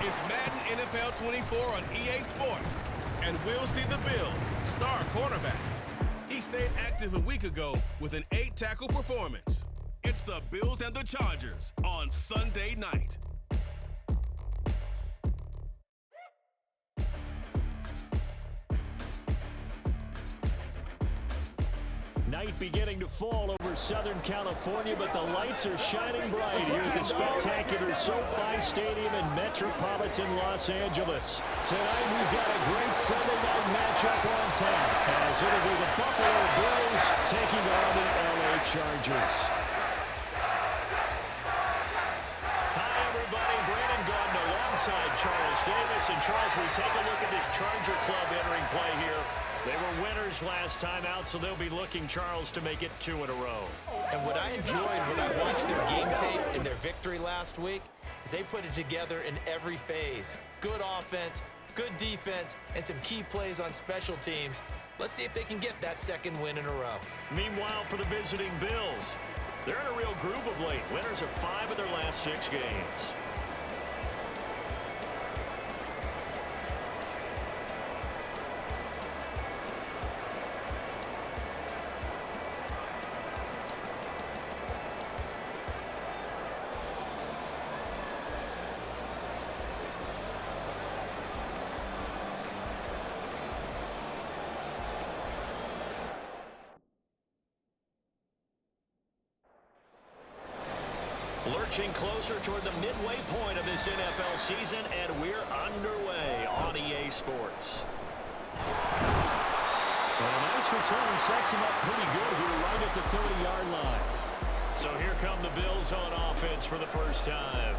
It's Madden NFL 24 on EA Sports, and we'll see the Bills' star cornerback. He stayed active a week ago with an 8-tackle performance. It's the Bills and the Chargers on Sunday night. Night beginning to fall over Southern California, but the lights are shining bright here at the spectacular SoFi Stadium in metropolitan Los Angeles. Tonight we've got a great Sunday night matchup on tap, as it'll be the Buffalo Bills taking on the LA Chargers. Hi everybody, Brandon Gordon alongside Charles Davis. And Charles, we take a look at this Charger club entering play here. They were winners last time out, so they'll be looking, Charles, to make it 2 in a row. And what I enjoyed when I watched their game tape and their victory last week is they put it together in every phase. Good offense, good defense, and some key plays on special teams. Let's see if they can get that second win in a row. Meanwhile, for the visiting Bills, they're in a real groove of late. Winners of 5 of their last 6 games. Lurching closer toward the midway point of this NFL season, and we're underway on EA Sports. And a nice return sets him up pretty good here right at the 30-yard line. So here come the Bills on offense for the first time.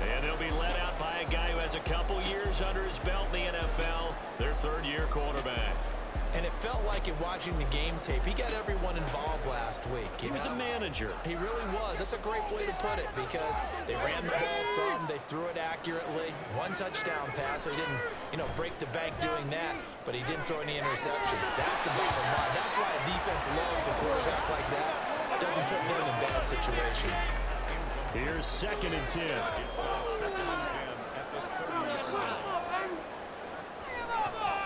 And they'll be led out by a guy who has a couple years under his belt in the NFL, their third-year quarterback. And it felt like in watching the game tape, he got everyone involved last week. He was a manager. He really was. That's a great way to put it because they ran the ball some, they threw it accurately. 1 touchdown pass, so he didn't, break the bank doing that, but he didn't throw any interceptions. That's the bottom line. That's why a defense loves a quarterback like that. Doesn't put them in bad situations. Here's 2nd and 10.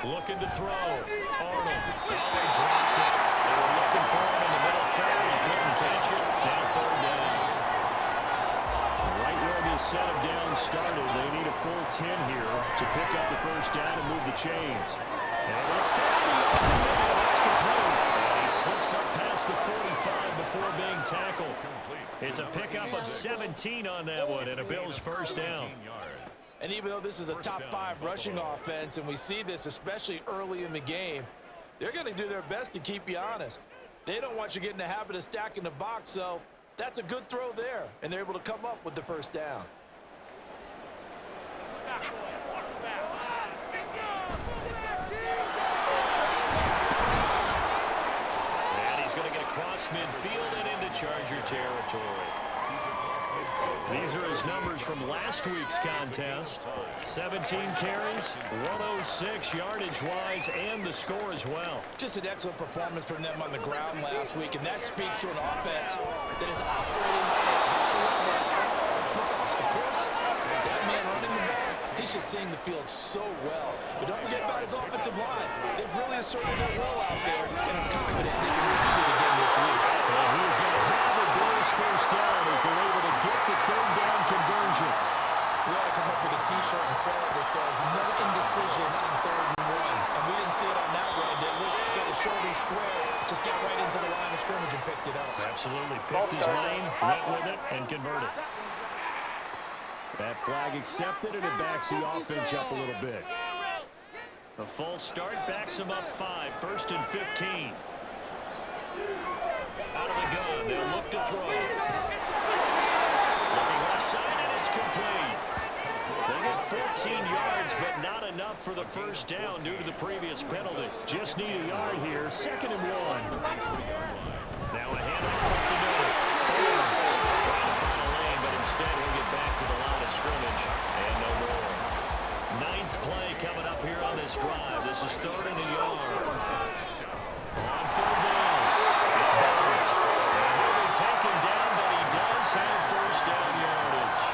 Looking to throw. Arnold. They dropped it. They were looking for him in the middle third. He couldn't catch it. Now 3rd down. Right where the set of downs started, they need a full 10 here to pick up the first down and move the chains. And that's complete. He slips up past the 45 before being tackled. It's a pickup of 17 on that one and a Bills first down. And even though this is a top 5 rushing offense, and we see this especially early in the game, they're going to do their best to keep you honest. They don't want you to get in the habit of stacking the box, so that's a good throw there, and they're able to come up with the first down. And he's going to get across midfield and into Charger territory. These are his numbers from last week's contest. 17 carries, 106 yardage-wise, and the score as well. Just an excellent performance from them on the ground last week, and that speaks to an offense that is operating at a high level on all fronts. Of course, that man running the ball, he's just seeing the field so well. But don't forget about his offensive line. They've really asserted their role out there, and I'm confident they can repeat it again this week. And he is going to have the Bills first down as they're able to get the 3rd down conversion. We ought to come up with a T-shirt and sell it that says, no indecision on 3rd and 1. And we didn't see it on that one, did we? Got his shoulder square, just got right into the line of scrimmage and picked it up. Absolutely. Picked his lane, went with it, and converted. That flag accepted, and it backs the offense up a little bit. A false start backs him up 5, 1st and 15. Out of the gun, they'll look to throw. Looking left side, and it's complete. They get 14 yards, but not enough for the first down due to the previous penalty. Just need a yard here, 2nd and 1. Now a handoff up the middle. Burns trying to find a lane, but instead he'll get back to the line of scrimmage, and no more. 9th play coming up here on this drive. This is 3rd and a yard. On 3rd down, it's Burns. And he'll be taken down, but he does have first down yardage.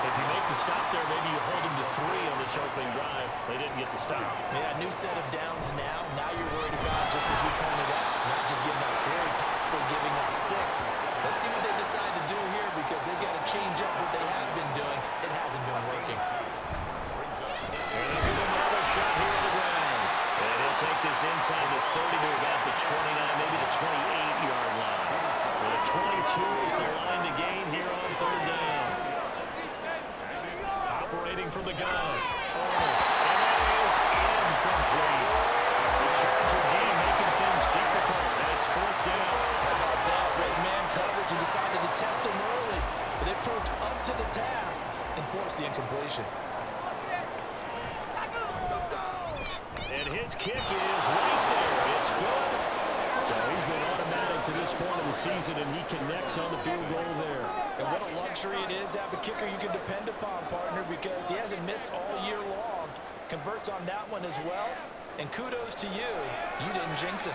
If you make the stop there. Maybe you hold them to 3 on this opening drive. They didn't get the stop. Yeah, new set of downs now. Now you're worried about, just as you pointed out, not just giving up 3, possibly giving up 6. Let's see what they decide to do here because they've got to change up what they have been doing. It hasn't been working. And they'll give him another shot here on the ground. And he'll take this inside the 30 to about the 29, maybe the 28-yard line. The 22 is the line to gain here on 3rd down. Operating from the gun. And that is incomplete. The Charger D making things difficult, and it's 4th down. How about that? Red man coverage and decided to test them early. But they proved up to the task and forced the incompletion. And his kick is right there. It's good. So he's been automatic to this point of the season, and he connects on the field goal there. And what a luxury it is to have a kicker you can depend upon, partner, because he hasn't missed all year long. Converts on that one as well. And kudos to you. You didn't jinx him.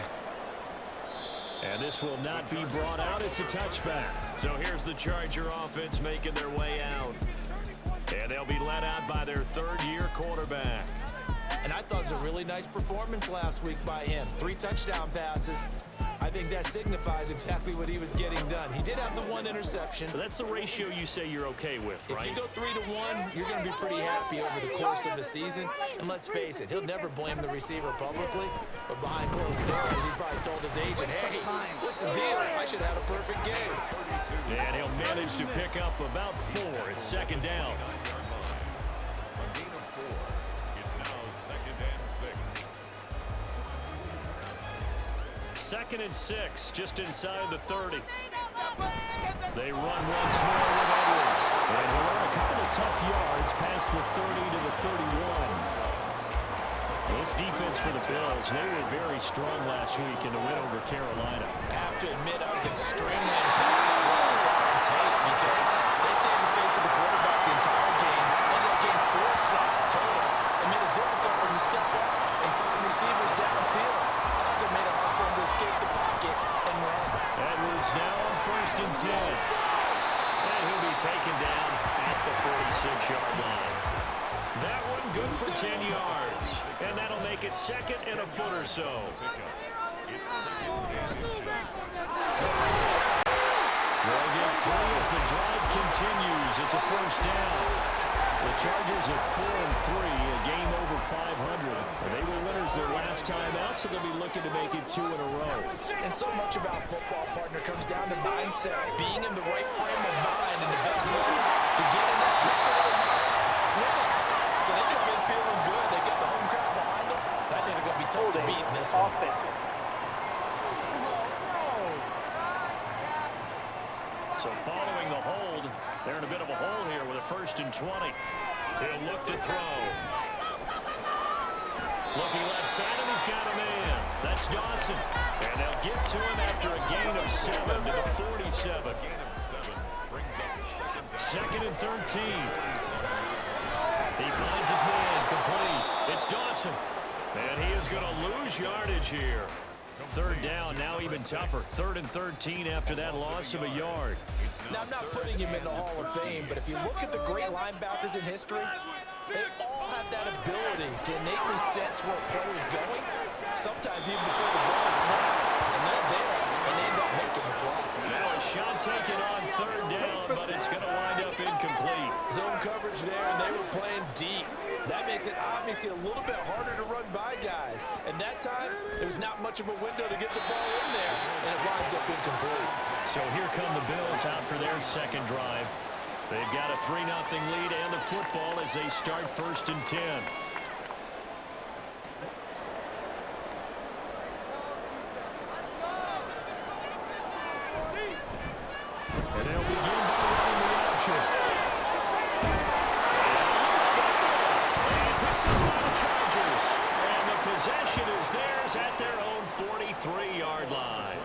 And this will not be brought out. It's a touchback. So here's the Charger offense making their way out. And they'll be led out by their 3rd-year quarterback. And I thought it was a really nice performance last week by him. 3 touchdown passes. I think that signifies exactly what he was getting done. He did have the 1 interception. But that's the ratio you say you're okay with, right? If you go 3-to-1, you're going to be pretty happy over the course of the season. And let's face it, he'll never blame the receiver publicly. But behind closed doors, he probably told his agent, hey, what's the deal? I should have had a perfect game. And he'll manage to pick up about 4. It's 2nd down. Second and 6, just inside the 30. They run once more with Edwards. And he'll run a couple of tough yards past the 30 to the 31. This defense for the Bills, they were very strong last week in the win over Carolina. I have to admit, I was extremely impressed by what I saw on tape because they stayed in the face of the quarterback the entire game. Ended up getting 4 sacks total and made it difficult for him to step up and find receivers downfield. Also made it hard for him to escape the pocket and run. Edwards now on 1st and 10. And he'll be taken down at the 46-yard line. That one good for 10 yards. And that'll make it 2nd and a foot or so. They'll get 3 as the drive continues. It's a 1st down. The Chargers at 4-3, a game over 500. They were winners their last time out, so they'll be looking to make it 2 in a row. And so much about football, partner, comes down to mindset. Being in the right frame of mind and the best way to get in that good frame of mind, winning. So they come in feeling good. They got the home crowd behind them. I think they're going to be tough to beat in this one. So following the hold, they're in a bit of a hole here with a 1st and 20. He'll look to throw. Looking left side, and he's got a man. That's Dawson. And they'll get to him after a gain of 7 to the 47. 2nd and 13. He finds his man complete. It's Dawson. And he is going to lose yardage here. 3rd down, now even tougher. 3rd and 13 after that loss of a yard. Now, I'm not putting him in the Hall of Fame, but if you look at the great linebackers in history, they all have that ability to innately sense where a play is going, sometimes even before the ball is snapped, and they're there, and they end up making the play. Now a shot taken on 3rd down, but it's going to wind up incomplete. Zone coverage there, and they were playing deep. That makes it obviously a little bit harder to run by guys. And that time, there was not much of a window to get the ball in there, and it winds up incomplete. So here come the Bills out for their 2nd drive. They've got a 3-0 lead and the football as they start 1st and 10. And they'll begin by running the option. And picked up by the Chargers. And the possession is theirs at their own 43-yard line.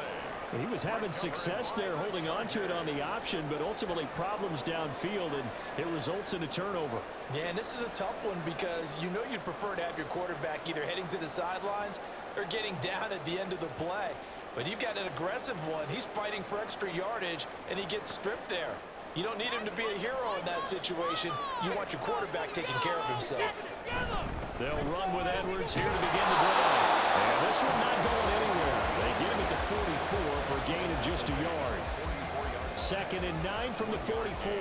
He was having success there holding on to it on the option, but ultimately problems downfield, and it results in a turnover. Yeah, and this is a tough one because you know you'd prefer to have your quarterback either heading to the sidelines or getting down at the end of the play. But you've got an aggressive one. He's fighting for extra yardage, and he gets stripped there. You don't need him to be a hero in that situation. You want your quarterback taking care of himself. They'll run with Edwards here to begin the drive. And this one not going anywhere. They get him at the 44 for a gain of just a yard. 2nd and 9 from the 44.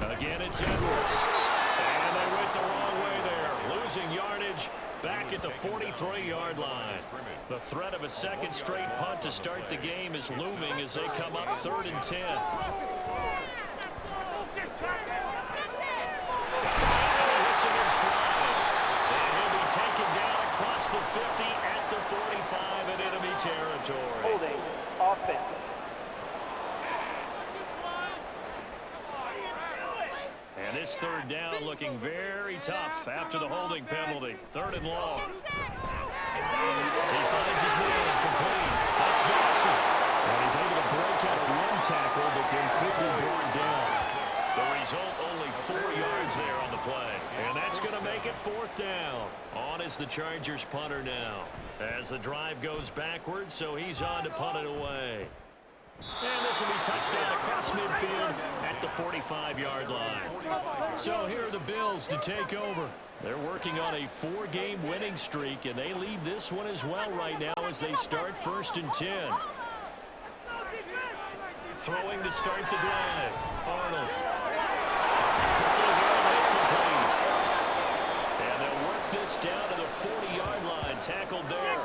Again, it's Edwards. And they went the wrong way there. Losing yardage back at the 43-yard line. The threat of a second straight punt to start the game is looming as they come up 3rd and 10. And he'll be taken down across the 50 at the 45 in enemy territory. Holding offense. And this 3rd down looking very tough after the holding penalty. 3rd and long. He finds his man complete. That's Dawson. And he's able to break out of one tackle, but then quickly brought down. The result, only 4 yards there on the play. And that's going to make it 4th down. On is the Chargers punter now. As the drive goes backwards, so he's on to punt it away. And this will be touchdown across midfield at the 45-yard line. So here are the Bills to take over. They're working on a 4-game winning streak, and they lead this one as well right now as they start 1st and 10. Throwing to start the drive. Arnold. That's complete. And they'll work this down to the 40-yard line. Tackled there.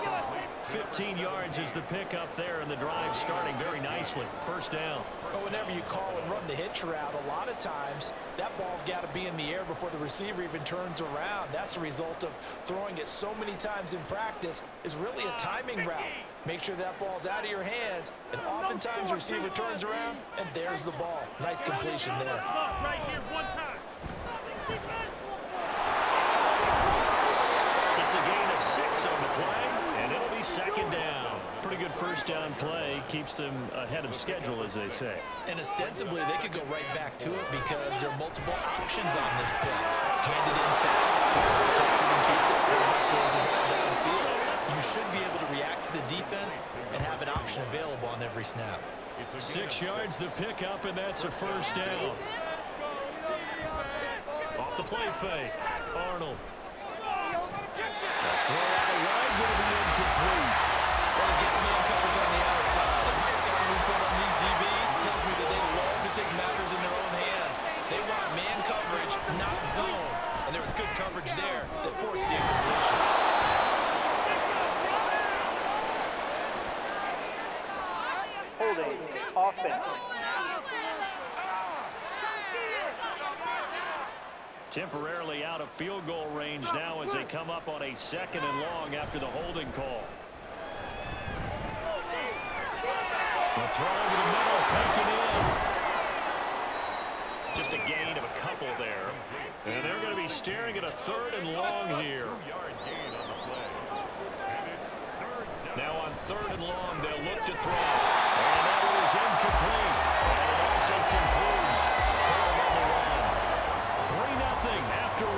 15 yards is the pickup there, and the drive starting very nicely. 1st down. But whenever you call and run the hitch route, a lot of times that ball's got to be in the air before the receiver even turns around. That's a result of throwing it so many times in practice. Is really a timing route. Make sure that ball's out of your hands, and oftentimes the receiver turns around, and there's the ball. Nice completion there. Right here, one time. It's a gain of 6 on the play, and it'll be 2nd down. Pretty good 1st down play. Keeps them ahead of schedule, as they say. And ostensibly, they could go right back to it because there are multiple options on this play. Hand it inside, quarterback takes it and keeps it, quarterback throws the ball downfield. You should be able to react to the defense and have an option available on every snap. 6 yards the pickup, and that's a 1st down. Off the play fake. Arnold. Throw out wide, going to be incomplete. Well, get man coverage on the outside. And my scouting report on these DBs tells me that they love to take matters in their own hands. They want man coverage, not zone. And there was good coverage there that forced the incompletion. Holding offense. Temporarily out of field goal range now as they come up on a 2nd and long after the holding call. The throw over the middle, taken in. Just a gain of a couple there. And they're going to be staring at a 3rd and long here. Now on 3rd and long, they'll look to throw. And that one is incomplete. And it also concludes quarter number 1. 3-0 after 1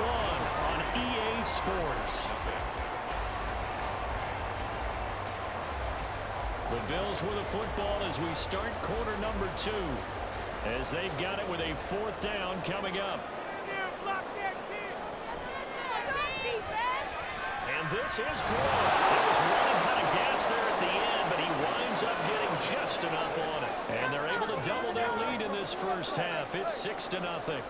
on EA Sports. The Bills with the football as we start quarter number 2. As they've got it with a 4th down coming up. And this is good. It was running out of gas there at the end, but he winds up getting just enough on it. And they're able to double their lead in this 1st half. It's 6-0.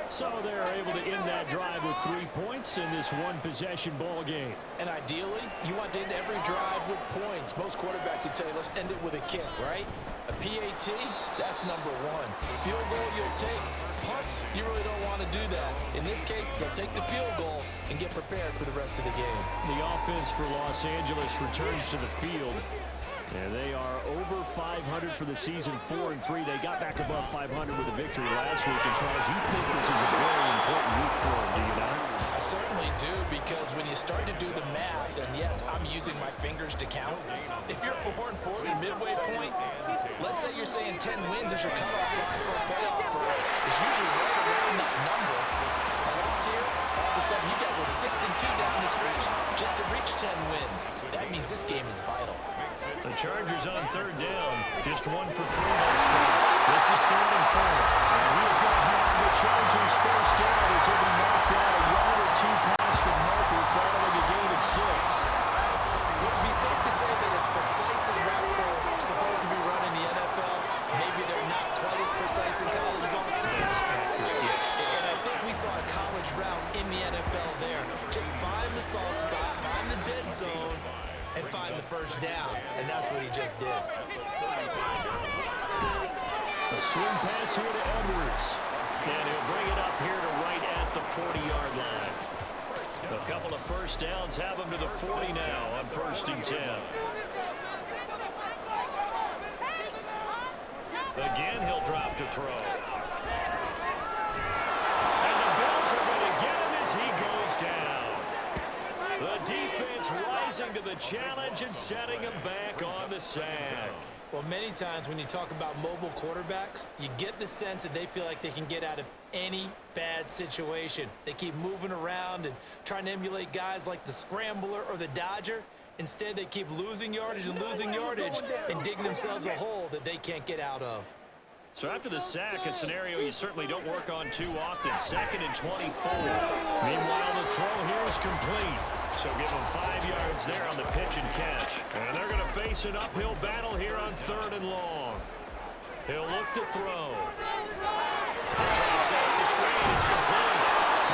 So they're able to end that drive with 3 points in this one-possession ball game. And ideally, you want to end every drive with points. Most quarterbacks would tell you, let's end it with a kick, right? A PAT, that's number 1. Field goal, you'll take. Punts, you really don't want to do that. In this case, they'll take the field goal and get prepared for the rest of the game. The offense for Los Angeles returns to the field. And they are over 500 for the season, 4-3. They got back above 500 with a victory last week. And Charles, you think this is a very important week for them, do you not? I certainly do, because when you start to do the math, and yes, I'm using my fingers to count. If you're 4-4 at the midway point, let's say you're saying 10 wins is your cutoff line for a playoff berth. It's usually right around that number. A loss here, all of a sudden you got to go 6-2 down the stretch just to reach 10 wins. That means this game is vital. The Chargers on third down. Just 1 for 3 thus far. This is 3rd and 4. And he is going to have the Chargers first down as he'll be knocked down a yard or 2 past the marker following a gain of 6. Would it be safe to say that as precise as routes are supposed to be run in the NFL, maybe they're not quite as precise in college ball? That's accurate, yeah. And I think we saw a college route in the NFL there. Just find the soft spot, find the dead zone, and find the first down. And that's what he just did. A swing pass here to Edwards. And he'll bring it up here to right at the 40-yard line. A couple of first downs have him to the 40 now on 1st and 10. Again, he'll drop to throw. And the Bills are going to get him as he goes down. The defense rising to the challenge and setting him back on the sack. Well, many times when you talk about mobile quarterbacks, you get the sense that they feel like they can get out of any bad situation. They keep moving around and trying to emulate guys like the Scrambler or the Dodger. Instead, they keep losing yardage and digging themselves a hole that they can't get out of. So after the sack, a scenario you certainly don't work on too often. 2nd and 24. Meanwhile, the throw here is complete. So give them 5 yards there on the pitch and catch. And they're going to face an uphill battle here on 3rd and long. He'll look to throw. Trying to set up the screen. It's complete.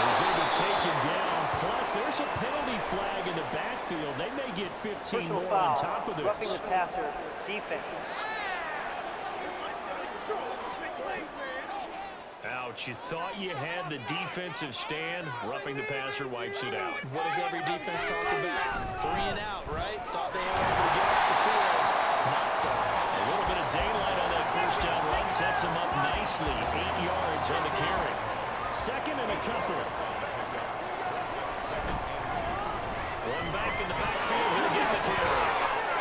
He's going to be taken down. Plus, there's a penalty flag in the backfield. They may get 15 Personal more foul. on top of this. Roughing the passer. Defense. Ouch, you thought you had the defensive stand. Roughing the passer wipes it out. What does every defense talk about? 3 and out, right? Thought they were able to get off the field. Not so. A little bit of daylight on that first down run sets him up nicely. 8 yards on the carry. 2nd and a couple. One back in the backfield. He'll get the carry.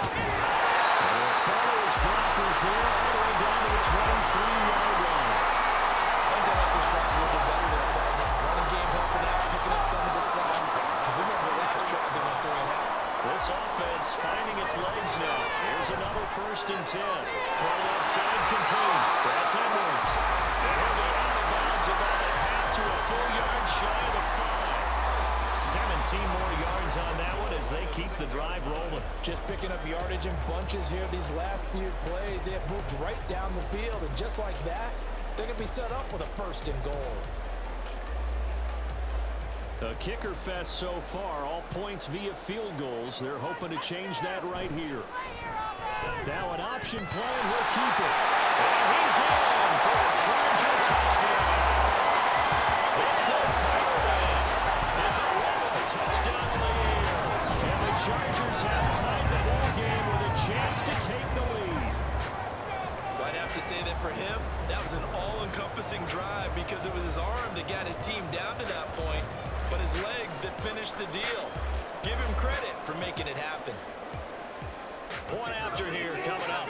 And follow his blockers there all the way down to the 23-yard line. I think I like this drive a little bit better than that. Running game helping out, picking up some of the slack. Because remember, last drive they went 3 and out. This offense finding its legs now. Here's another 1st and 10. Throw left side complete. That's Edwards. And he'll be out of bounds about a half to a full yard shy of the 5. 17 more yards on that one as they keep the drive rolling. Just picking up yardage in bunches here these last few plays. They have moved right down the field, and just like that, they're going to be set up with a 1st and goal. A kicker fest so far, all points via field goals. They're hoping to change that right here. Now an option play, and he'll keep it. And he's in for a Charger touchdown. It's the quarterback. His 11th touchdown in the year. And the Chargers have tied the ball game with a chance to take the lead. I'd have to say that for him, that was an all-encompassing drive because it was his arm that got his team down to that point, but his legs that finished the deal. Give him credit for making it happen. Point after here coming up.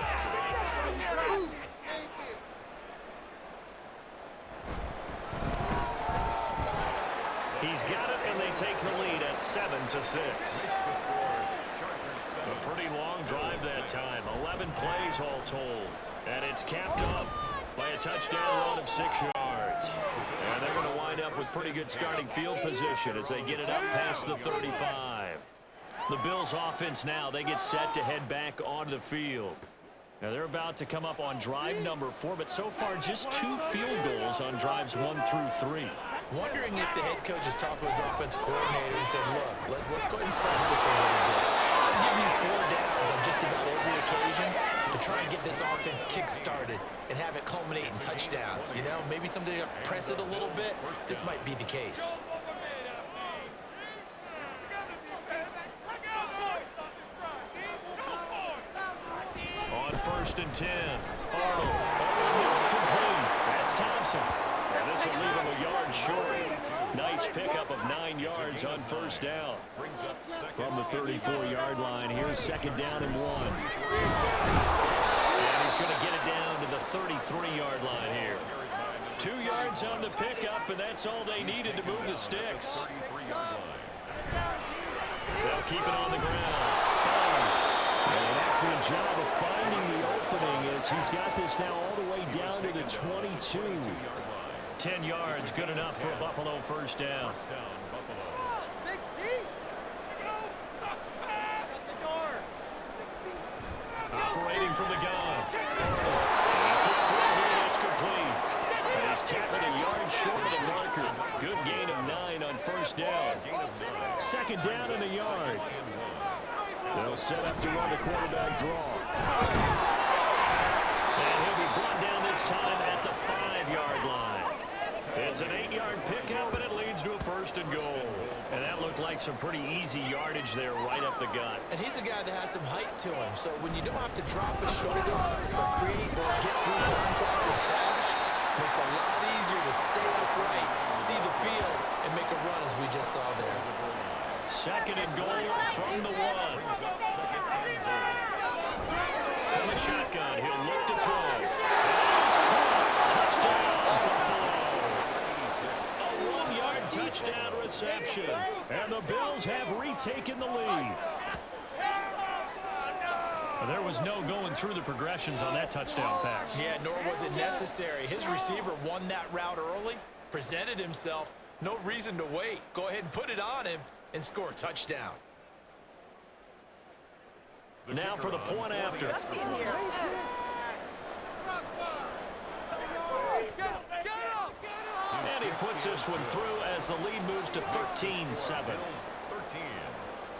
He's got it, and they take the lead at 7-6. A pretty long drive that time. 11 plays all told. And it's capped off by a touchdown run of 6 yards. And they're going to wind up with pretty good starting field position as they get it up past the 35. The Bills offense now, they get set to head back onto the field. Now they're about to come up on drive number 4, but so far just 2 field goals on drives 1 through 3. Wondering if the head coach has talked with his offensive coordinator and said, look, let's go ahead and press this a little bit. I'm giving you 4 downs on just about every occasion to try and get this offense kick-started and have it culminate in touchdowns. You know, maybe something to press it a little bit. This might be the case. On 1st and 10. Arnold. Complete. That's Thompson. And this will leave him a yard short. Nice pickup of 9 yards on 1st down. From the 34-yard line, here's 2nd down and 1. And he's going to get it down to the 33-yard line here. 2 yards on the pickup, and that's all they needed to move the sticks. They'll keep it on the ground. excellent job of finding the opening as he's got this now all the way down to the 22. 10 yards, good enough for a Buffalo first down. Operating from the gun. Quick throw here, that's complete. And he's tackled a yard short of the marker. Good gain of 9 on first down. Second down and a yard. They'll set up to run the quarterback draw. And he'll be brought down this time at the 5-yard line. It's an 8-yard pickup, and it leads to a first and goal. And that looked like some pretty easy yardage there right up the gut. And he's a guy that has some height to him, so when you don't have to drop a shoulder or create or get through contact or trash, it makes it a lot easier to stay upright, see the field, and make a run as we just saw there. Second and goal from the 1. From the shotgun, he'll look to throw. He's caught. Touchdown, Buffalo. A 1-yard touchdown reception. And the Bills have retaken the lead. There was no going through the progressions on that touchdown pass. Yeah, nor was it necessary. His receiver won that route early, presented himself. No reason to wait. Go ahead and put it on him and score a touchdown. Now for the point after. And he puts this one through as the lead moves to 13-7.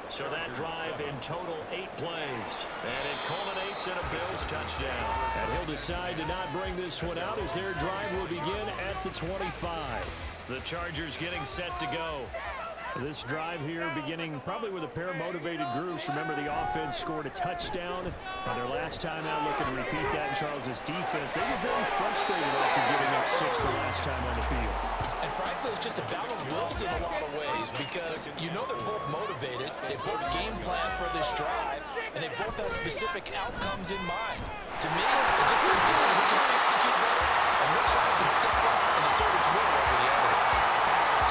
So that drive in total 8 plays. And it culminates in a Bills touchdown. And he'll decide to not bring this one out as their drive will begin at the 25. The Chargers getting set to go. This drive here beginning probably with a pair of motivated groups. Remember, the offense scored a touchdown on their last time out. Looking to repeat that in Charles' defense. They were very frustrated after giving up 6 the last time on the field. And frankly, it's just a battle of wills in a lot of ways because you know they're both motivated. They both game plan for this drive, and they both have specific outcomes in mind. To me, it just comes down to who can execute better and which side can step up and assert its will over the other.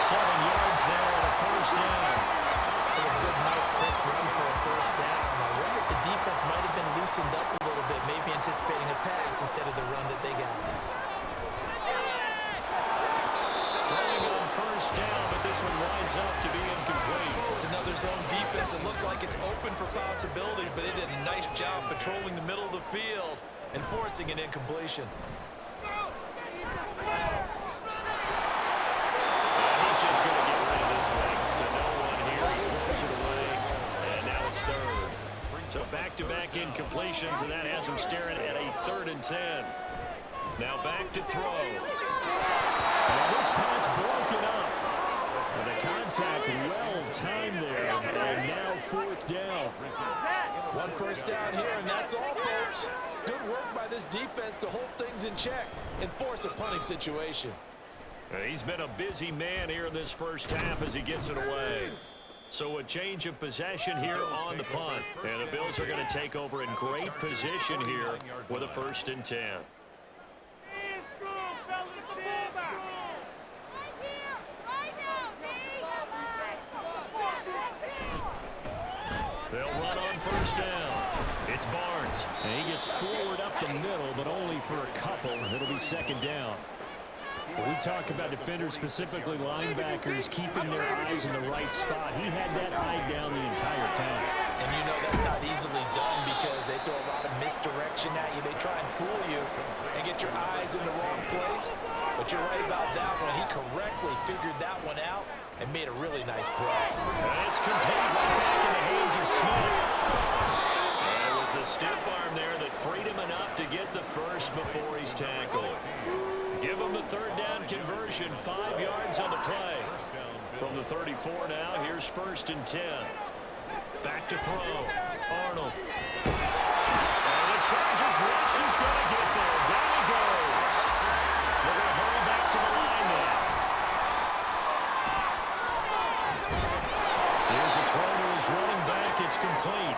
7 yards there and a first down. It's a good, nice, crisp run for a first down. I wonder if the defense might have been loosened up a little bit, maybe anticipating a pass instead of the run that they got. Throwing on first down, but this one winds up to be incomplete. It's another zone defense. It looks like it's open for possibilities, but they did a nice job patrolling the middle of the field and forcing an incompletion. He's just going to get rid of this thing to no one here. He throws it away, and now it's third. So back-to-back incompletions, and that has him staring at a 3rd and 10. Now back to throw. And this pass broken up. And the contact well timed there, and now 4th down. One first down here, and that's all, folks. Good work by this defense to hold things in check and force a punting situation. He's been a busy man here in this first half as he gets it away. So a change of possession here on the punt. And the Bills are going to take over in great position here with a 1st and 10. They'll run on first down. It's Barnes. And he gets forward up the middle, but only for a couple. It'll be 2nd down. We talk about defenders, specifically linebackers, keeping their eyes in the right spot. He had that eye down the entire time. And you know that's not easily done because they throw a lot of misdirection at you. They try and fool you and get your eyes in the wrong place. But you're right about that one. He correctly figured that one out and made a really nice play. And it's complete right back in the hands of Smith. There was a stiff arm there that freed him enough to get the first before he's tackled. Give him the 3rd down conversion, 5 yards on the play. From the 34 now, here's 1st and 10. Back to throw. Arnold. And the Chargers rush is going to get there. Down he goes. They're going to hurry back to the line now. Here's a throw to his running back. It's complete.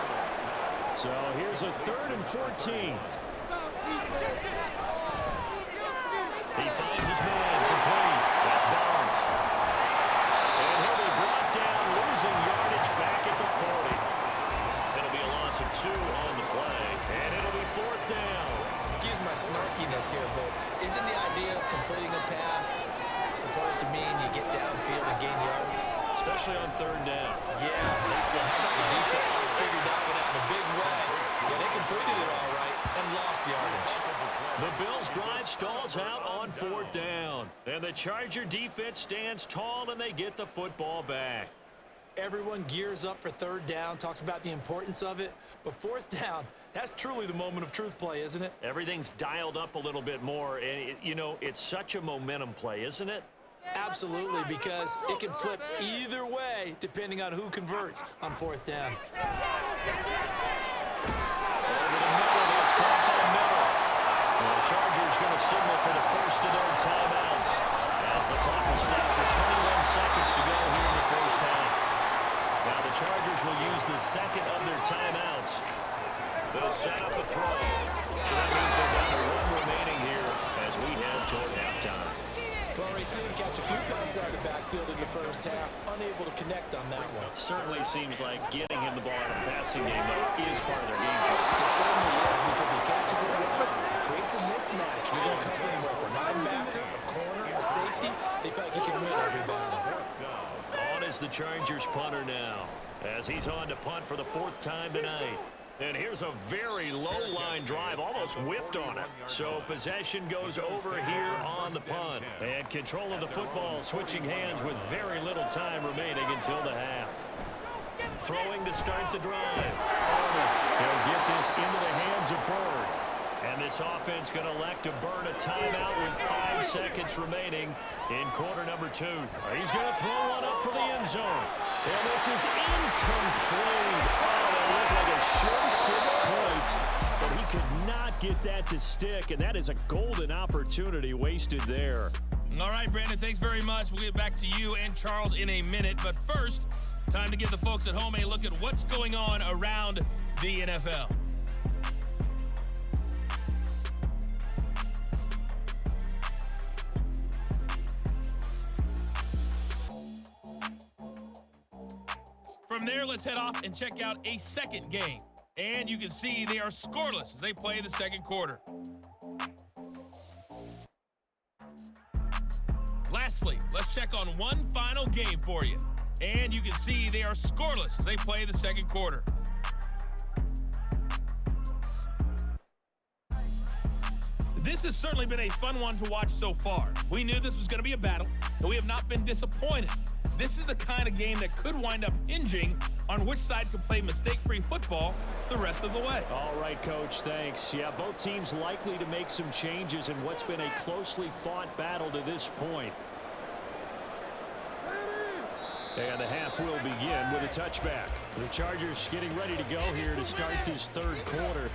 So here's a 3rd and 14. He finds his man, complete. That's Barnes. And he'll be brought down, losing yardage back at the 40. It'll be a loss of 2 on the play. especially on third down. Yeah, how about the defense? Figured that one out in a big way. Yeah, they completed it all right and lost yardage. The Bills' drive stalls out on fourth down. And the Charger defense stands tall, and they get the football back. Everyone gears up for third down, talks about the importance of it. But fourth down, that's truly the moment of truth play, isn't it? Everything's dialed up a little bit more. And, it's such a momentum play, isn't it? Absolutely, because it can flip either way depending on who converts on fourth down. Over the middle, that's caught by Miller. And the Chargers going to signal for the first of their timeouts as the clock will stop with 21 seconds to go here in the first half. Now the Chargers will use the second of their timeouts. They'll set up a throw. So that means they're down to one remaining here as we head toward halftime. Well, already seen him catch a few passes out of the backfield in the first half, unable to connect on that one. Certainly seems like getting him the ball in the passing game, though, is part of their game plan. It certainly is, because he catches it well, creates a mismatch. You're going to cover him with a linebacker, a corner, a safety. They feel like he can win every battle. On is the Chargers punter now, as he's on to punt for the fourth time tonight. And here's a very low line drive, almost whiffed on it. So possession goes over here on the punt. And control of the football switching hands with very little time remaining until the half. Throwing to start the drive. He'll get this into the hands of Bird. And this offense going to elect to burn a timeout with 5 seconds remaining in quarter number 2. He's going to throw one up for the end zone. And this is incomplete. Oh, that looked like a sure 6 points, but he could not get that to stick, and that is a golden opportunity wasted there. All right, Brandon, thanks very much. We'll get back to you and Charles in a minute. But first, time to give the folks at home a look at what's going on around the NFL. From there, let's head off and check out a second game. And you can see they are scoreless as they play the second quarter. Lastly, let's check on one final game for you. And you can see they are scoreless as they play the second quarter. This has certainly been a fun one to watch so far. We knew this was going to be a battle, and we have not been disappointed. This is the kind of game that could wind up hinging on which side could play mistake-free football the rest of the way. All right, Coach, thanks. Yeah, both teams likely to make some changes in what's been a closely fought battle to this point. And the half will begin with a touchback. The Chargers getting ready to go here to start this third quarter.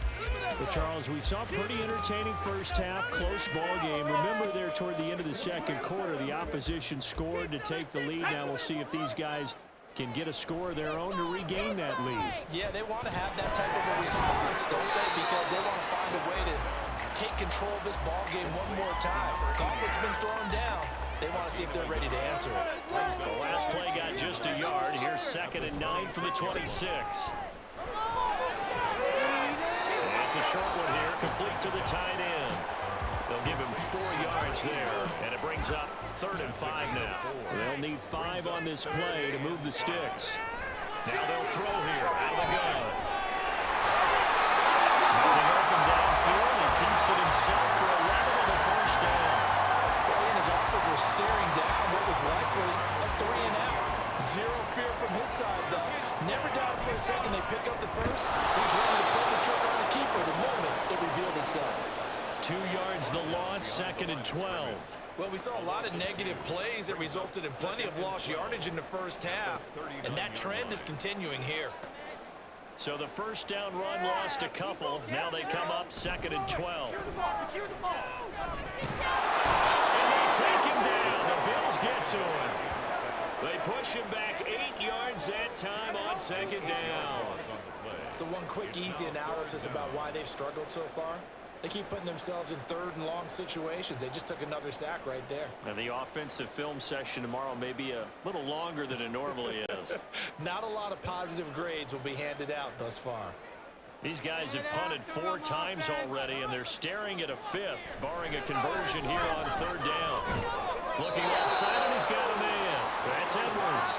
But Charles, we saw a pretty entertaining first half, close ball game. Remember there toward the end of the second quarter, the opposition scored to take the lead. Now we'll see if these guys can get a score of their own to regain that lead. Yeah, they want to have that type of a response, don't they? Because they want to find a way to take control of this ball game one more time. Gauntlet's been thrown down. They want to see if they're ready to answer it. The last play got just a yard. Here's 2nd and 9 from the 26. It's a short one here, complete to the tight end. They'll give him 4 yards there, and it brings up 3rd and 5 now. They'll need 5 on this play to move the sticks. Now they'll throw here out of the gun. Moving open downfield, and keeps it himself for 11 on the first down. He and his offense were staring down what was likely a 3-and-out. Zero fear from his side, though. Never doubted for a second they pick up the first. He's ready to pull the trigger on the keeper the moment it revealed itself. 2 yards the loss, 2nd and 12. Well, we saw a lot of negative plays that resulted in plenty of lost yardage in the first half, and that trend is continuing here. So the first down run lost a couple. Now they come up 2nd and 12. And they take him down. The Bills get to him. They push him back 8 yards that time on 2nd down. So one quick, easy analysis about why they've struggled so far. They keep putting themselves in 3rd and long situations. They just took another sack right there. And the offensive film session tomorrow may be a little longer than it normally is. Not a lot of positive grades will be handed out thus far. These guys have punted 4 times already, and they're staring at a 5th, barring a conversion here on 3rd down. Looking outside, and he's got a man. That's Edwards.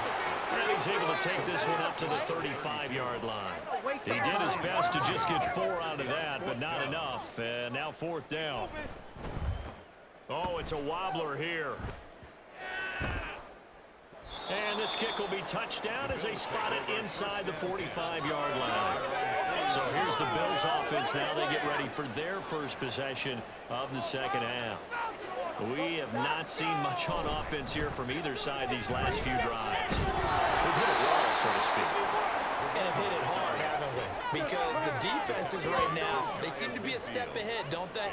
he's able to take this one up to the 35-yard line. He did his best to just get 4 out of that, but not enough. And now 4th down. Oh, it's a wobbler here. And this kick will be touchdown as they spot it inside the 45-yard line. So here's the Bills offense now. They get ready for their first possession of the second half. We have not seen much on offense here from either side these last few drives. We've hit it well, so to speak. And have hit it hard, haven't we? Because the defenses right now, they seem to be a step ahead, don't they?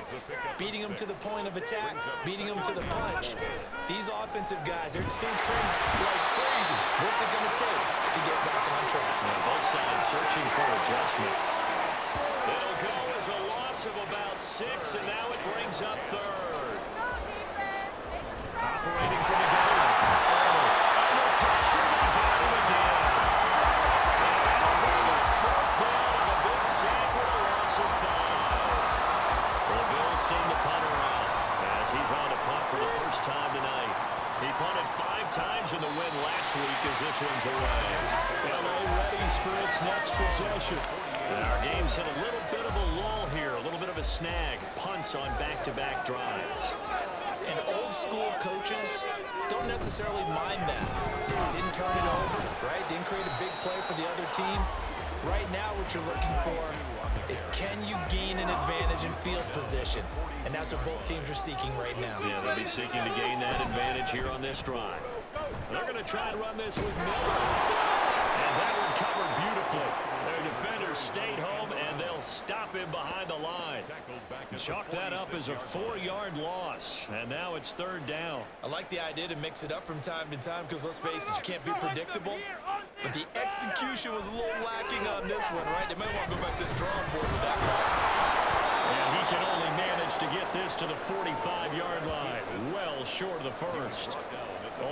Beating them to the point of attack, beating them to the punch. These offensive guys, they're tinkering like crazy. What's it going to take to get back on track? Both sides searching for adjustments. It'll go as a loss of about 6, and now it brings up 3rd. Operating from the gun. Under pressure, they got him again. Fourth down and a big sack with a loss of 5. The Bills send the punter out as he's on to punt for the first time tonight. He punted 5 times in the win last week as this one's away. LA readies for its next possession. And our game's hit a little bit of a lull here, a little bit of a snag. Punts on back-to-back drives. And old-school coaches don't necessarily mind that. Didn't turn it over, right? Didn't create a big play for the other team. Right now what you're looking for is can you gain an advantage in field position? And that's what both teams are seeking right now. Yeah, they'll be seeking to gain that advantage here on this drive. They're going to try and run this with Miller. And that one covered beautifully. Their defenders stayed home, and they'll stop him behind the line. Chalk that up as a 4-yard loss, and now it's 3rd down. I like the idea to mix it up from time to time because, let's face it, you can't be predictable. But the execution was a little lacking on this one, right? They might want to go back to the drawing board with that call. And he can only manage to get this to the 45-yard line, well short of the first.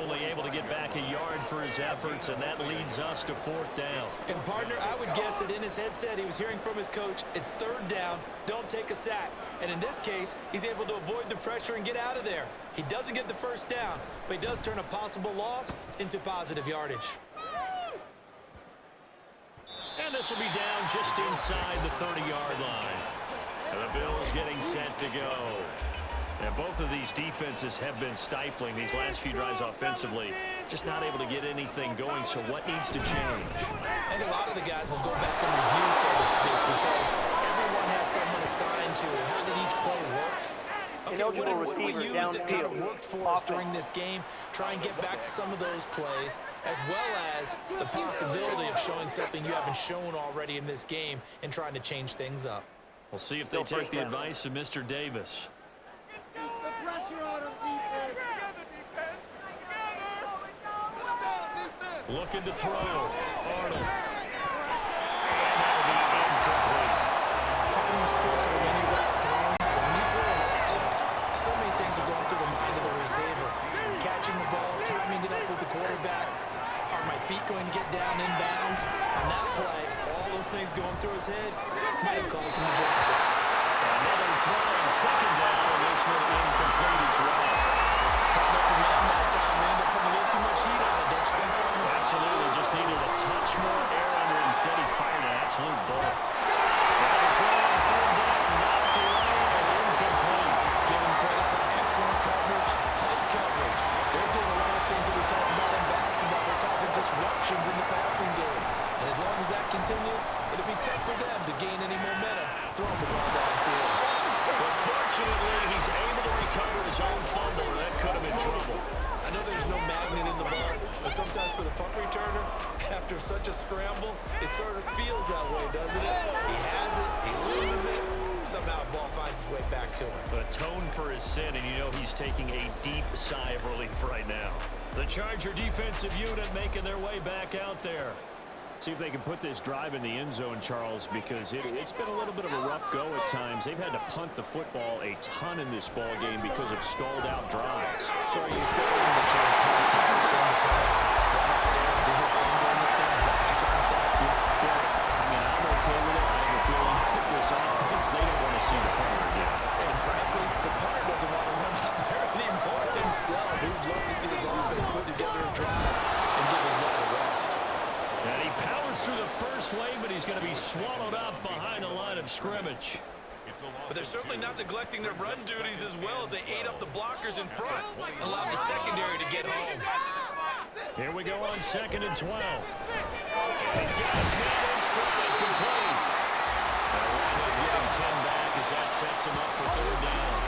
Only able to get back a yard for his efforts, and that leads us to 4th down. And, partner, I would guess that in his headset he was hearing from his coach, it's 3rd down, don't take a sack. And in this case, he's able to avoid the pressure and get out of there. He doesn't get the first down, but he does turn a possible loss into positive yardage. And this will be down just inside the 30-yard line. And the Bills getting set to go. And both of these defenses have been stifling these last few drives offensively. Just not able to get anything going, so what needs to change? I think a lot of the guys will go back and review, so to speak, because everyone has someone assigned to how did each play work. Okay, what did we use that kind of worked for us during this game? Try and get back to some of those plays, as well as the possibility of showing something you haven't shown already in this game and trying to change things up. We'll see if they take the advice of Mr. Davis. Looking to throw. Arnold. And that'll be incomplete. Timing's crucial when you when you throw it. So many things are going through the mind of the receiver. Catching the ball, timing it up with the quarterback. Are my feet going to get down in bounds? On that play, all those things going through his head, might have caused him to drop it. Another throw on 2nd down, and this one incomplete as well. Held up around that time. They end up putting a little too much heat on it, don't you think, Palmer? Absolutely, just needed a touch more air under it. Instead, he fired an absolute bullet. Another throw on 3rd down, knocked away and incomplete. Give him credit for excellent coverage, tight coverage. They're doing a lot of things that we talk about in basketball. They're causing disruptions in the passing game. And as long as that continues, it'll be tough for them to gain any momentum throwing the ball downfield. But fortunately, he's able to recover his own fumble, and that could have been trouble. I know there's no magnet in the ball, but sometimes for the punt returner, after such a scramble, it sort of feels that way, doesn't it? He has it, he loses it, somehow the ball finds its way back to him. Atone for his sin, and you know he's taking a deep sigh of relief right now. The Charger defensive unit making their way back out there. See if they can put this drive in the end zone, Charles, because it's been a little bit of a rough go at times. They've had to punt the football a ton in this ball game because of stalled out drives. So are you saying that you're going to send the play do his thing during this game? Is that what you're trying to say? Yeah. I mean, I'm okay with it. I have a feeling that this offense, they don't want to see the punter again. And frankly, the punter doesn't want to run out there anymore himself. He'd love to see his offense put together a drive and give his guy a rest. this way, but he's going to be swallowed up behind the line of scrimmage. But they're certainly not neglecting their run duties as well as they ate up the blockers in front and allowed the secondary to get home. Here we go on 2nd and 12. He's got his man in straight, complete. They'll wind up getting 10 back as that sets him up for 3rd down.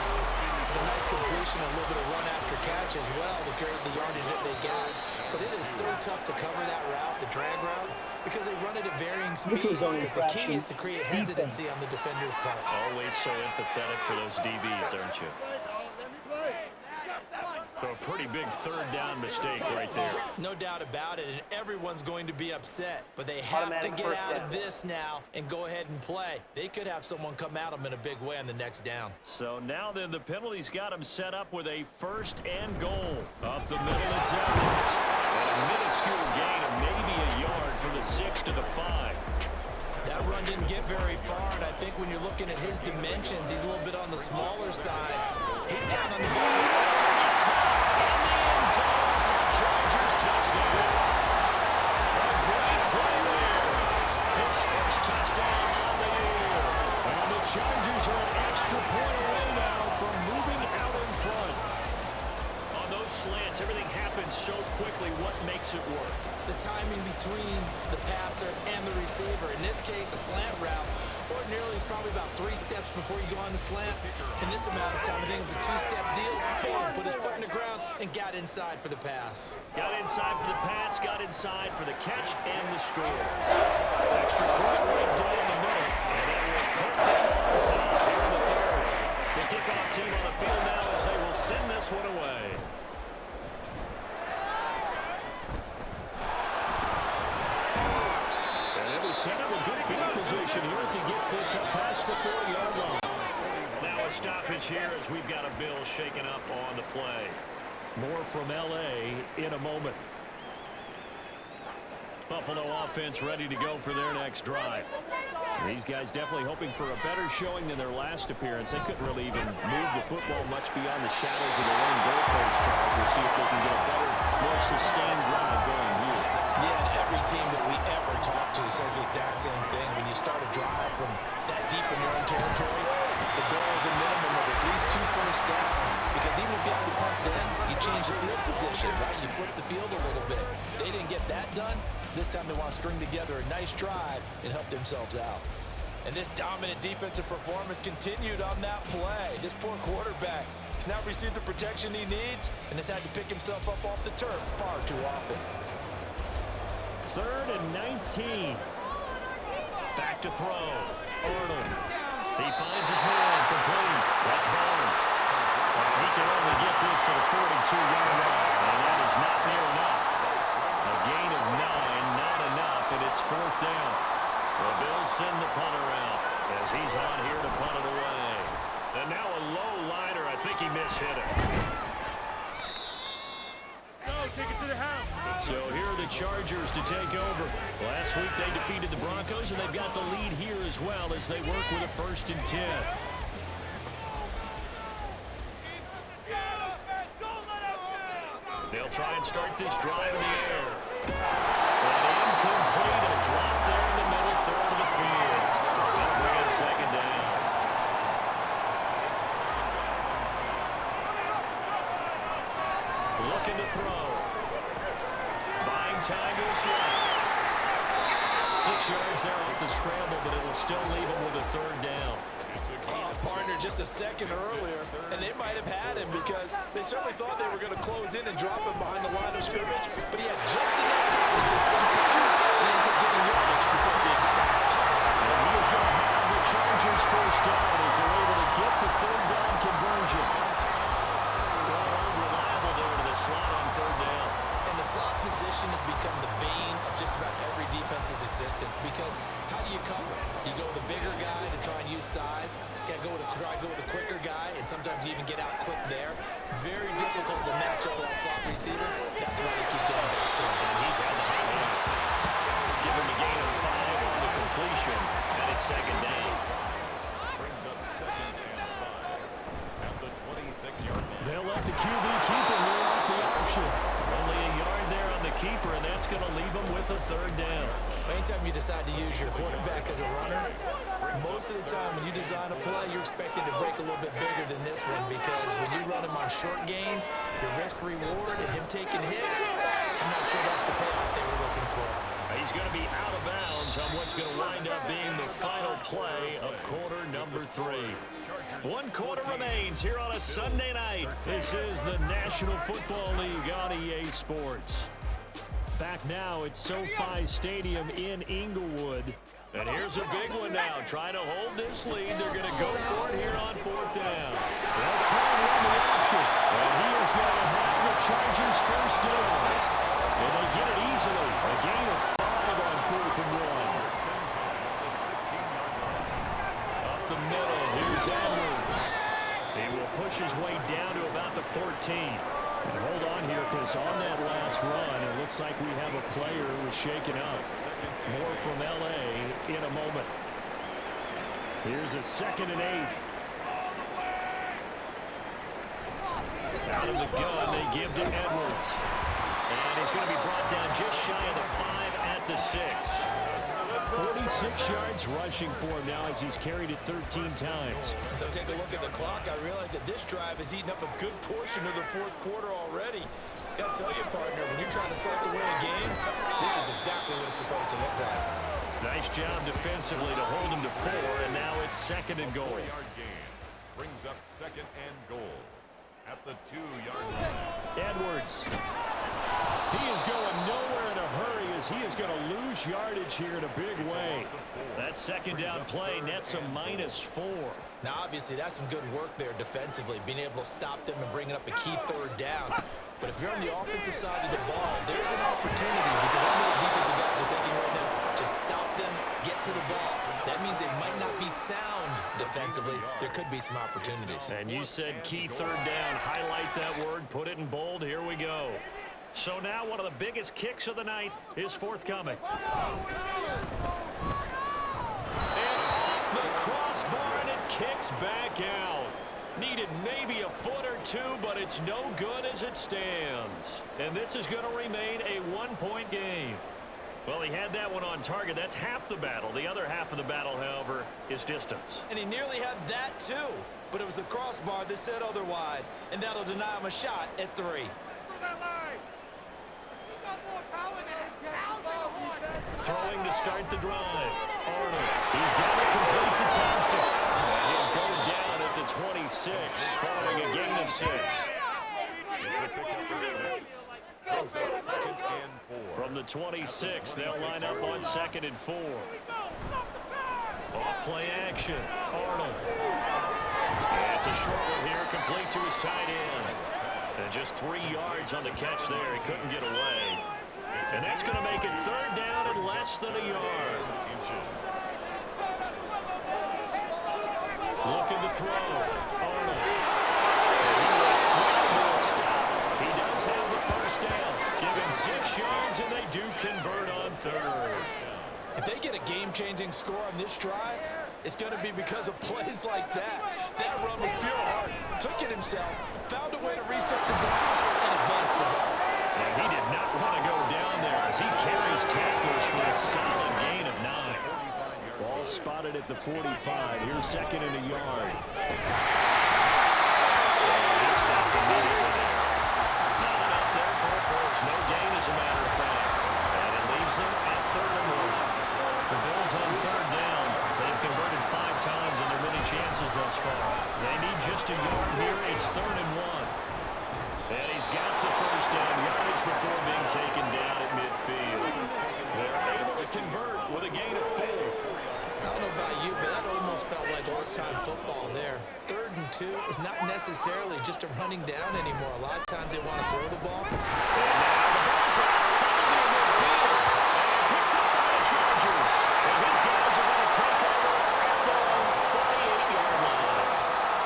It's a nice completion, a little bit of run after catch as well to create the yardage that they got. But it is so tough to cover that route, the drag route, because they run it at varying speeds. Because the key is to create hesitancy on the defender's part. Always so empathetic for those DBs, aren't you? So a pretty big 3rd down mistake right there. No doubt about it, and everyone's going to be upset. But they have to get out of this now and go ahead and play. They could have someone come at them in a big way on the next down. So now then the penalty's got them set up with a 1st and goal. Up the middle, it's Evans. And a minuscule gain of maybe a yard from the 6 to the 5. That run didn't get very far, and I think when you're looking at his dimensions, he's a little bit on the smaller side. He's counting on the ball. Chargers touchdown. A great play there. His first touchdown on the year. And the Chargers are an extra point away now from moving out in front. On those slants, everything happens so quickly. What makes it work? The timing between the passer and the receiver. In this case, a slant route. Ordinarily, it's probably about 3 steps before you go on the slant. In this amount of time, I think it was a 2-step deal. Boom, put his foot in the ground and got inside for the pass. Got inside for the pass, got inside for the catch and the score. Extra point right down the middle. And they will put them on top here in the 3rd. The kickoff team on the field now as they will send this one away. Set up with good field position here as he gets this up past the 4-yard line. Now a stoppage here as we've got a Bill shaken up on the play. More from L.A. in a moment. Buffalo offense ready to go for their next drive. These guys definitely hoping for a better showing than their last appearance. They couldn't really even move the football much beyond the shadows of the lone goalpost, Charles. We'll see if they can get a better, more sustained drive going here. Yeah, and every team that we ever talk to says the exact same thing. When you start a drive from that deep in your own territory, the goal is a minimum of at least 2 first downs. Because even if you have to punt then, you change the field position, right? You flip the field a little bit. They didn't get that done. This time they want to string together a nice drive and help themselves out. And this dominant defensive performance continued on that play. This poor quarterback has not received the protection he needs and has had to pick himself up off the turf far too often. 3rd and 19. Back to throw. Arnold. He finds his man. Complete. That's Barnes. He can only get this to the 42-yard line. And that is not near enough. A gain of 9, not enough, and it's 4th down. The Bills send the punter out as he's on here to punt it away. And now a low liner. I think he mishit it. Take it to the house. So here are the Chargers to take over. Last week they defeated the Broncos, and they've got the lead here as well as they work with a 1st and 10. They'll try and start this drive in the air. And incomplete, a drop there in the middle, 3rd of the field. They'll bring in 2nd down. Looking to throw. Buying time is left. 6 yards there off the scramble, but it'll still leave him with a 3rd down. Partner just a second earlier, and they might have had him because they certainly thought they were going to close in and drop him behind the line of scrimmage, but he had just enough time to take his pressure and ends up getting yardage before being stopped. And he is going to have the Chargers 1st down as they're able to get the 3rd down conversion. Reliable there to the slot on 3rd down. And the slot position has become the bane of just about every defense's existence because how do you cover? Do you go with a bigger guy to try and use size? Try to go with a quicker guy, and sometimes you even get out quick there. Very difficult to match up with that slot receiver. That's why they keep going back to him. And he's had the high hand. Give him a gain of 5 on the completion, and it's 2nd down. Brings up 2nd and 5 at the 26-yard line. They'll let the QB keep it here off the option. Only a yard there on the keeper, and that's going to leave him with a third down. Anytime you decide to use your quarterback as a runner, most of the time when you design a play, you're expecting to break a little bit bigger than this one, because when you run him on short gains, your risk-reward and him taking hits, I'm not sure that's the payoff they were looking for. He's going to be out of bounds on what's going to wind up being the final play of quarter number 3. 1 quarter remains here on a Sunday night. This is the National Football League on EA Sports. Back now at SoFi Stadium in Inglewood. And here's a big one now. Trying to hold this lead. They're going to go for it here on 4th down. They'll try and run the action. And he is going to have the Chargers first down. And they get it easily. A gain of 5 on 4th and 1. Up the middle. Here's Edwards. He will push his way down to about the 14. And hold on here, because on that last run, it looks like we have a player who was shaken up. More from L.A. in a moment. Here's a 2nd and 8. Out of the gun, they give to Edwards. And he's going to be brought down just shy of the 5 at the 6. 46 yards rushing for him now as he's carried it 13 times. As I take a look at the clock, I realize that this drive has eaten up a good portion of the 4th quarter already. Got to tell you, partner, when you're trying to salt away a game, this is exactly what it's supposed to look like. Nice job defensively to hold him to 4, and now it's 2nd and goal. 4-yard gain brings up 2nd and goal at the 2-yard line. Edwards. He is going nowhere in a hurry as he is going to lose yardage here in a big way. That 2nd down play nets a -4. Now, obviously, that's some good work there defensively, being able to stop them and bringing up a key 3rd down. But if you're on the offensive side of the ball, there's an opportunity, because I know the defensive guys are thinking right now, just stop them, get to the ball. That means they might not be sound defensively. There could be some opportunities. And you said key 3rd down. Highlight that word. Put it in bold. Here we go. So now one of the biggest kicks of the night is forthcoming. And off the crossbar, and it kicks back out. Needed maybe a foot or 2, but it's no good as it stands. And this is going to remain a 1-point game. Well, he had that one on target. That's half the battle. The other half of the battle, however, is distance. And he nearly had that too, but it was the crossbar that said otherwise, and that'll deny him a shot at 3. Throwing to start the drive. Arnold. He's got it complete to Thompson. And he'll go down at the 26 following a gain of 6. From the 26, they'll line up on 2nd and 4. Off play action. Arnold. That's a short one here, complete to his tight end. And just 3 yards on the catch there. He couldn't get away. And that's going to make it 3rd down and less than a yard. Looking to throw. Arnold. And he will slam to a stop. He does have the first down. Give him 6 yards, and they do convert on 3rd. If they get a game-changing score on this drive, it's going to be because of plays like that. That run was pure heart. Took it himself, found a way to reset the ground, and advance the ball. And he did not want to go down there as he carries tacklers for a solid gain of 9. Ball spotted at the 45. Here's 2nd and a yard. And he stopped immediately there. Not enough there for a first. No gain, as a matter of fact. And it leaves him at 3rd and 1. The Bills on 3rd down. They've converted 5 times in their many chances thus far. They need just a yard here. It's 3rd and 1. And he's got the first down yardage before being taken down at midfield. They're able to convert with a gain of 4. I don't know about you, but that almost felt like old-time football there. 3rd and 2 is not necessarily just a running down anymore. A lot of times they want to throw the ball. And now the ball's out, found near midfield, and picked up by the Chargers. And his guys are going to take over at the 38-yard line.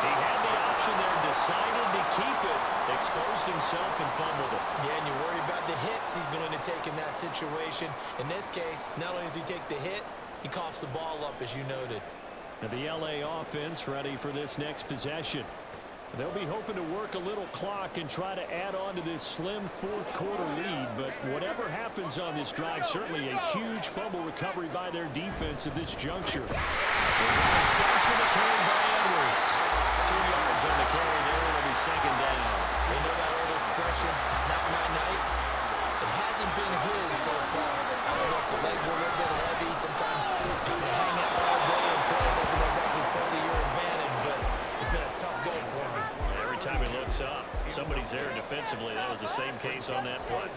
He had the option there, decided to keep it, exposed himself and fumbled it. Yeah, and you worry about the hits he's going to take in that situation. In this case, not only does he take the hit, he coughs the ball up, as you noted. And the LA offense ready for this next possession. They'll be hoping to work a little clock and try to add on to this slim fourth-quarter lead. But whatever happens on this drive, certainly a huge fumble recovery by their defense at this juncture. The drive starts with a carry by Edwards. 2 yards on the carry there. It'll be second down. You know that old expression, it's not my night. It hasn't been his so far. I don't know if the legs are a little bit heavy. Sometimes having to hang out all day and play doesn't exactly play to your advantage, but it's been a tough go for him. Every time he looks up, somebody's there defensively. That was the same case on that play.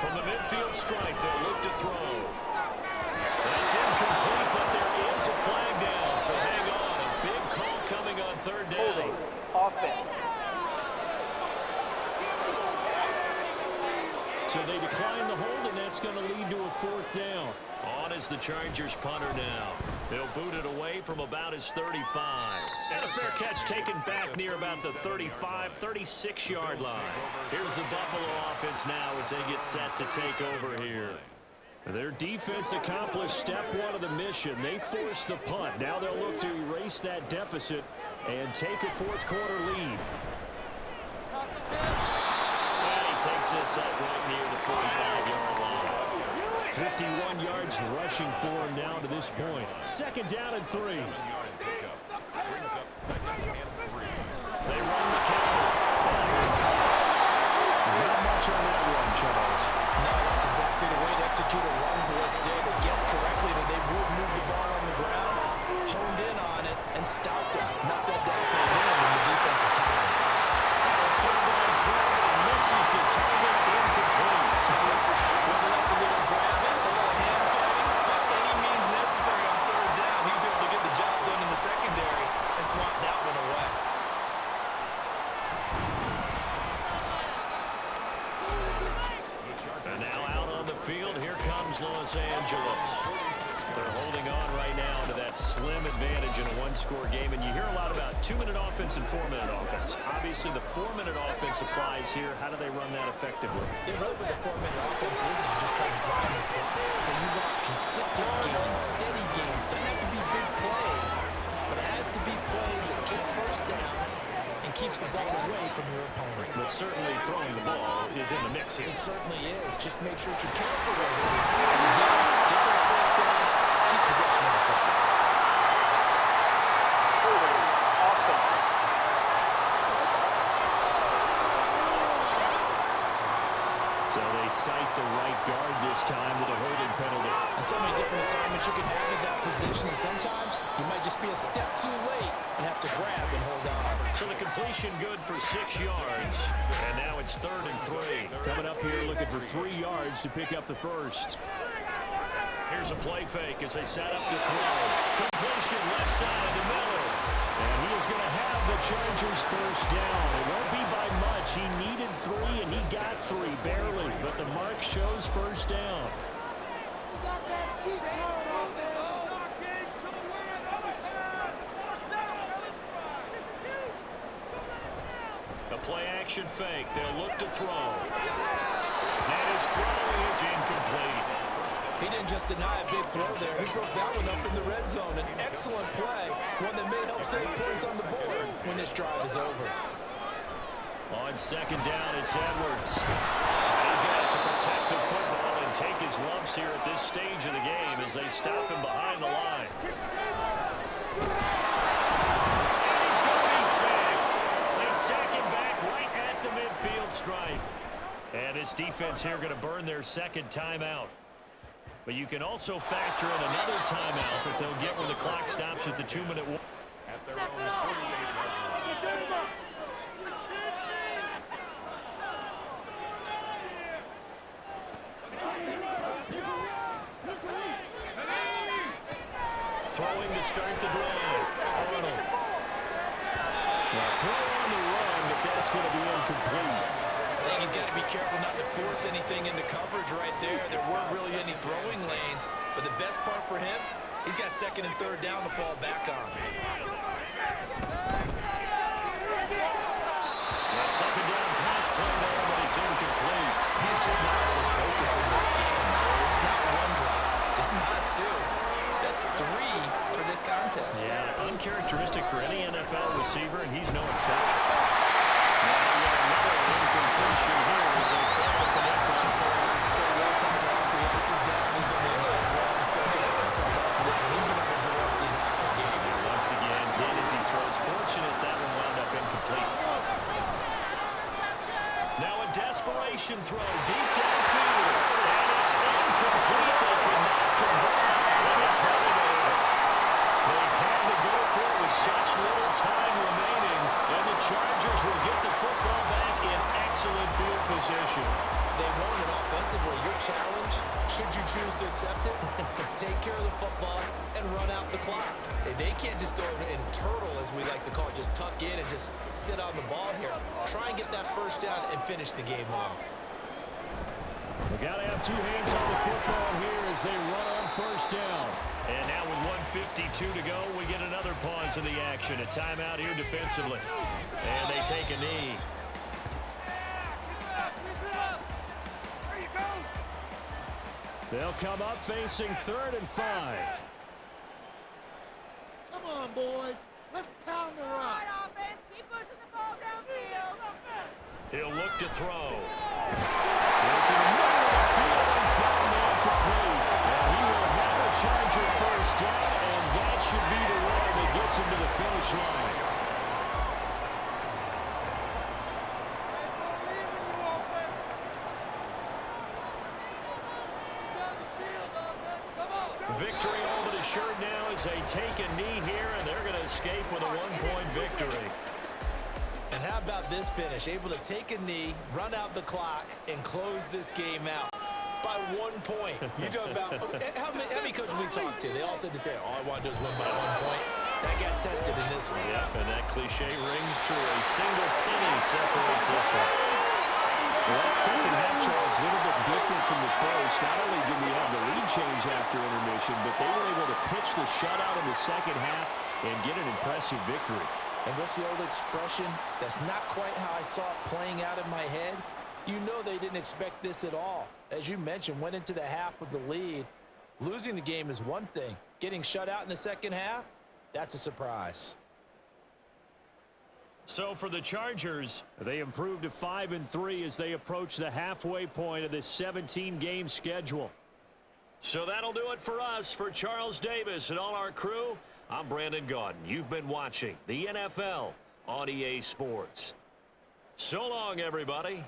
From the midfield strike, they'll look to throw. That's incomplete, but there is a flag down, so hang on. A big call coming on third down. Offense. So they decline the hold, and that's going to lead to a fourth down. On is the Chargers punter now. They'll boot it away from about his 35. And a fair catch taken back near about the 35, 36-yard line. Here's the Buffalo offense now as they get set to take over here. Their defense accomplished step one of the mission. They forced the punt. Now they'll look to erase that deficit and take a fourth-quarter lead. Takes this up right near the 45-yard line. 51 yards rushing for him now to this point. Second down and 3. Brings up second and 3. They run the counter. Not much on that one, Charles. No, that's exactly the way to execute a run blitz there. They guessed correctly that they would move the ball on the ground, honed in on it, and stopped him. Knocked that down for a win, and the defense is counting. Misses the target, incomplete. Whether that's a little grabbing, a little hand fighting, by any means necessary on third down, he was able to get the job done in the secondary and swat that one away. And now out on the field, here comes Los Angeles. They're holding on right now to that slim advantage in a one-score game. And you hear a lot about 2-minute offense and 4-minute offense. Obviously, the 4-minute offense applies here. How do they run that effectively? Yeah, really what the 4-minute offense is you're just trying to grind the clock. So you want consistent gains, steady gains. Doesn't have to be big plays, but it has to be plays that gets first downs and keeps the ball away from your opponent. But certainly throwing the ball is in the mix here. It certainly is. Just make sure that you're careful with it. And again, get those first downs, keep possession of the football. So they cite the right guard this time with a holding penalty. And so many different assignments you can have in that position, and sometimes you might just be a step too late and have to grab and hold on. So the completion good for 6 yards. And now it's 3rd and 3. Coming up here looking for 3 yards to pick up the first. Here's a play fake as they set up to throw. Completion left side to Miller. And he is going to have the Chargers first down. It won't be by much. He needed 3 and he got 3 barely. But the mark shows first down. A play action fake. They'll look to throw. And his throw is incomplete. He didn't just deny a big throw there. He broke that one up in the red zone. An excellent play, one that may help save points on the board when this drive is over. On second down, it's Edwards. He's going to have to protect the football and take his lumps here at this stage of the game as they stop him behind the line. And he's going to be sacked. They sack him back right at the midfield stripe. And this defense here going to burn their second timeout. But you can also factor in another timeout that they'll get when the clock stops at the 2-minute warning. At their own 48-yard line. Throwing to start the drive. Arnold. Now throw on the run, but that's going to be incomplete. I think he's got to be careful not to force anything into coverage right there. There weren't really any throwing lanes, but the best part for him, he's got 2nd and 3rd down to fall back on. Now second down pass play there, but it's incomplete. He's just not his focus in this game. It's not one drive. It's not 2. That's 3 for this contest. Yeah, uncharacteristic for any NFL receiver, and he's no exception. Now yet another incompletion here as they fail to connect on third. This is down. He's going to be a nice long second until after this one. He's been under duress the entire game. Once again, hit as he throws. Fortunate that one wound up incomplete. Now a desperation throw deep downfield. And it's incomplete. They cannot convert. And they turn it over. They've had to go for it with such little time remaining. And the Chargers will get the football back in excellent field position. They won it offensively. Your challenge, should you choose to accept it, take care of the football and run out the clock. They can't just go and turtle, as we like to call it, just tuck in and just sit on the ball here. Try and get that first down and finish the game off. We got to have two hands on the football here as they run on first down. And now with 1:52 to go, we get another pause in the action. A timeout here defensively. And they take a knee. They'll come up facing 3rd and 5. Come on, boys. Let's pound the rock. All right, offense. Keep pushing the ball downfield. He'll look to throw. Looking to middle of the field. He's got a man complete. And he will have a Charger first down, and that should be the one that gets him to the finish line. Victory all but assured now as they take a knee here, and they're going to escape with a 1-point victory. And how about this finish? Able to take a knee, run out the clock, and close this game out by 1 point. You talk about how many coaches we talked to? They all said the same. All I want to do is win by 1 point. That got tested in this one. Yep, and that cliche rings true. A single penny separates this one. Well, that second half, Charles, a little bit different from the first. Not only did we have the lead change after intermission, but they were able to pitch the shutout in the second half and get an impressive victory. And what's the old expression? That's not quite how I saw it playing out in my head. You know they didn't expect this at all. As you mentioned, went into the half with the lead. Losing the game is one thing. Getting shut out in the second half, that's a surprise. So for the Chargers, they improved to 5-3 as they approach the halfway point of this 17-game schedule. So that'll do it for us. For Charles Davis and all our crew, I'm Brandon Gaudin. You've been watching the NFL on EA Sports. So long, everybody.